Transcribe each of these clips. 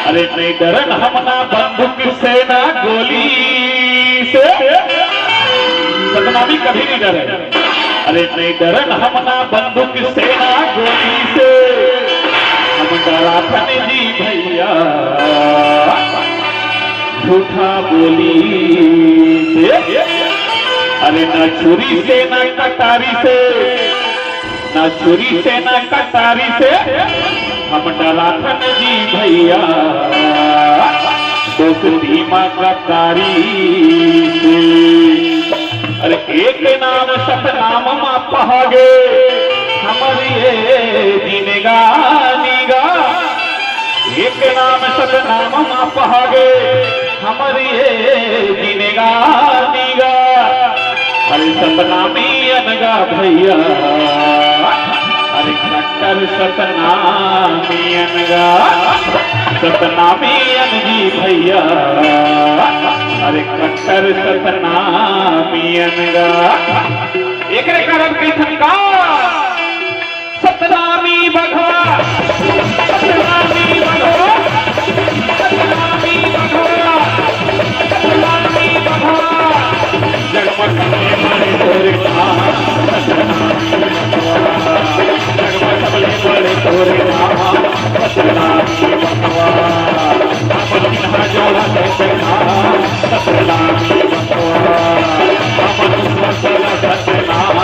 अरे नहीं डरन हमना बंदूक से ना गोली से, सतनामी कभी नहीं डरे। अरे नहीं डरन हमना बंदूक से ना गोली से, हम डरा थने जी भैया झूठा बोली से। अरे ना छुरी से ना कटारी से, ना छुरी से ना कटारी से, हम डरा थने जी भैया दोस्ती माँ कटारी से। अरे एक नाम सतनाम माँ पहागे हमारी जीनेगा नीगा, एक नाम सतनाम माँ पहागे हमारी जीनेगा नीगा। अरे सतनामी अनगा भैया, अरे कट्टर सतनामी अनगा, सतनामी अनजी भैया, अरे कट्टर सतनामी अनगा। एक रे कारण की थनका सतनामी बघवा, सतनामी बघवा, सतनामी बघवा, सतनामी बघवा, जगमग सबले बड़े तोरे नाम सतनामी बघवा, जगमग सबले बड़े तोरे नाम सतनामी बघवा। हमर चिन्हा जोड़ा कैसे नाम सतनामी बघवा, हमर मुसला सतनाम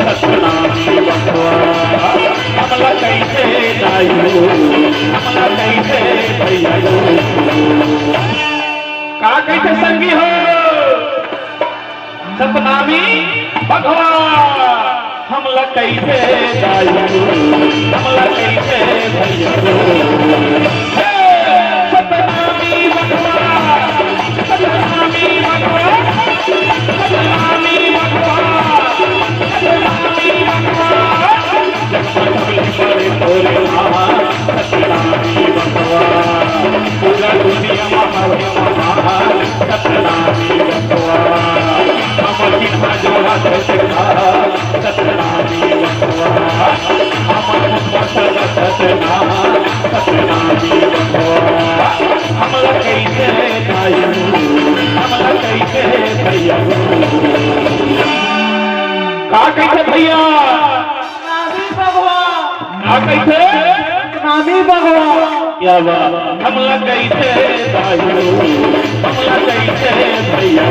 सतनामी बघवा। हमला कैसे जाइयो, हमला कैसे भैया, का कैसे संगी हो सतनामी बघवा। हमला कैसे जाइयो, हमला कैसे भैया, सतनामी बघवा, सतनामी बघवा, सतनामी बघवा, सतनामी बघवा। जगमग सबले बड़े तोरे नाम सतनामी बघवा, पूरा दुनिया महान सतनामी बघवा। हमर चिन्हा जोड़ा कैसे सतनामी बघवा, हमर मुसल सतनाम सतनामी बघवा। हमला कैसे जाइयो, हमला कैसे भैया, का कैसे भैया का कैसे नामी बघवा। क्या बात, हमला कैसे जाइयो, हमला कैसे भैया,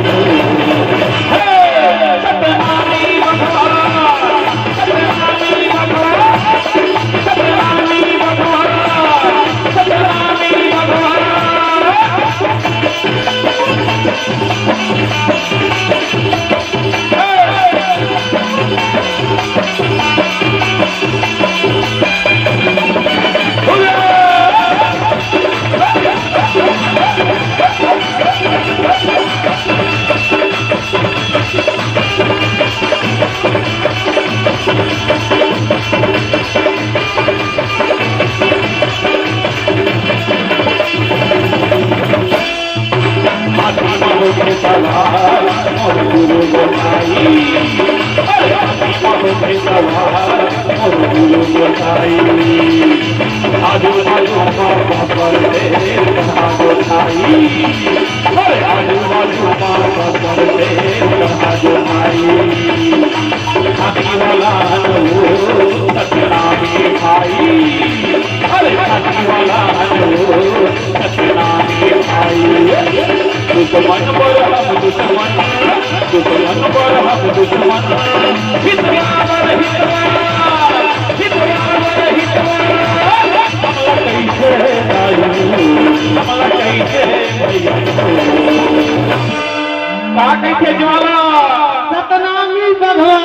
सतनामी बघवा, सतनामी बघवा, सतनामी बघवा, सतनामी बघवा। आजू बाजू पर दे जो छाई, आजू बाजू पर दे जो छाई। हाथी वाला सतनामी भाई, अरे हाथी वाला सतनामी भाई। दुश्मन पर हम दुश्मन, दुश्मन पर हम दुश्मन, हितवा पर हितवा, हितवा पर हितवा। हमला कैसे जाइयो, हमला कैसे भैया, का कैसे ज्वाला सतनामी बघवा,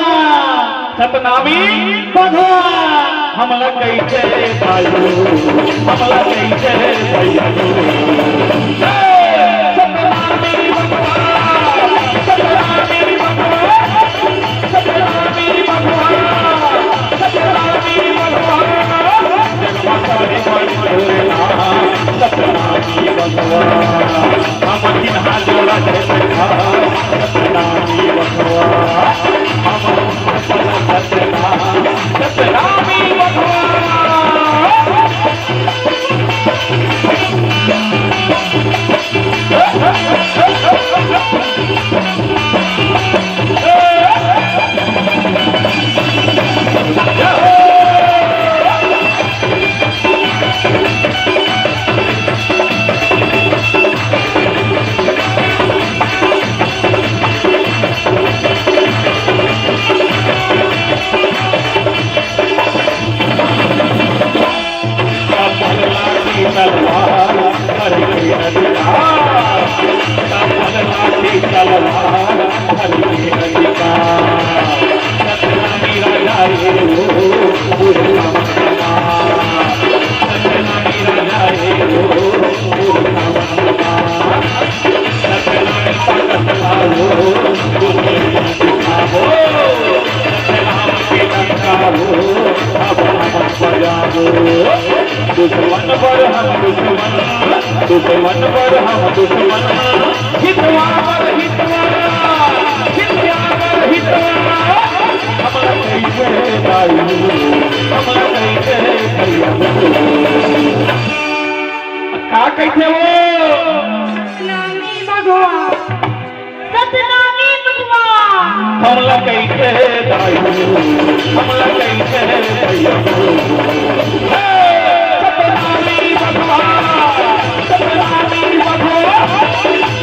सतनामी बघवा। हमला कैसे जाइयो, हमला कैसे भैया, सतनामी बघवा, सतनामी बघवा, सतनामी बघवा, सतनामी बघवा। जगमग सबले बड़े तोरे नाम सतनामी बघवा, हमर चिन्हा जोड़ा कैसे सतनामी बघवा, हमर मुसला सतनाम सतनामी बघवा। तलवार हर के अधिकार लाठी तलवार हर के अधिकार सतनामी राजा रे हो पूरा सतनामी राजा रे हो पूरा सतनामी ताकत लाओ हो सतनाम के लंका हो अब हम बजाओ दुश्मन पर हम दुश्मन दुश्मन पर हम दुश्मन हितवा पर हितवा हित्या पर हितवा हमला कैसे दारू हमला कैसे भैया का कैसे वो सतनामी भगवान सतनामी भगवान हमला कैसे दारू हमला कैसे भैया सतनामी भगवान सतनामी भगवान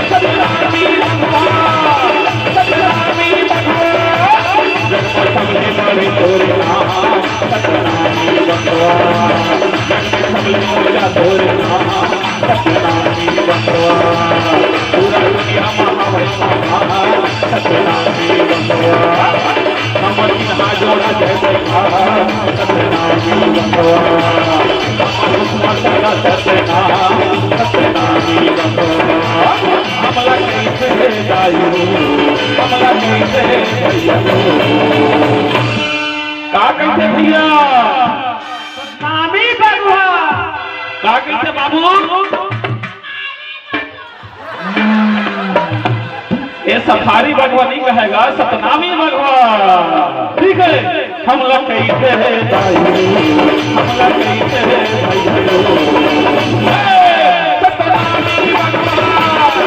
सतनामी भगवान सतनामी भगवान जन्म सबले बड़े तोरे नाम सतनामी भगवान जन्म सबले बड़ा तोरे नाम सतनामी भगवान पूरा दुनिया महावैभव सतनामी भगवान हमर सिन्हा जोड़ा जय जयकार सतनामी भगवान हमर हुक्म सदा सतनाम सतनामी भगवान हमला कैसे दायु हमला कैसे भैया का कैसे भैया सतनामी भगवान का कैसे बाबू ये सफारी भगवानी कहेगा सतनामी भगवान ठीक है हमला कैसे है दायु हमला कैसे है भैया सतनामी भगवान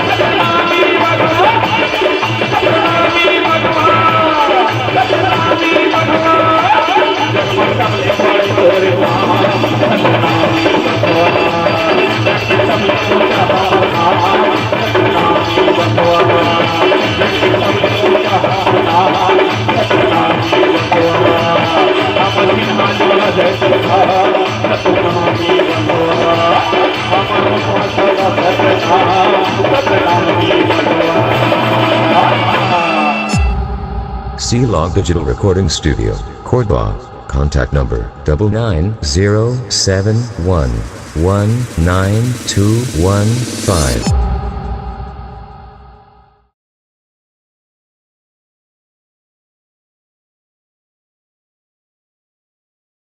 सतनामी भगवान सतनामी भगवान सतनामी भगवान जन्म सबले बड़े तोरे नाम सतनामी भगवान जन्म सबले ऊंचा नाम सतनामी भगवान हमर सिन्हा जोड़ा जय जयकार सतनामी भगवान हमर हुक्म सदा सतनामी भगवान C-Log Digital Recording Studio, Cordoba. Contact number 99071192115.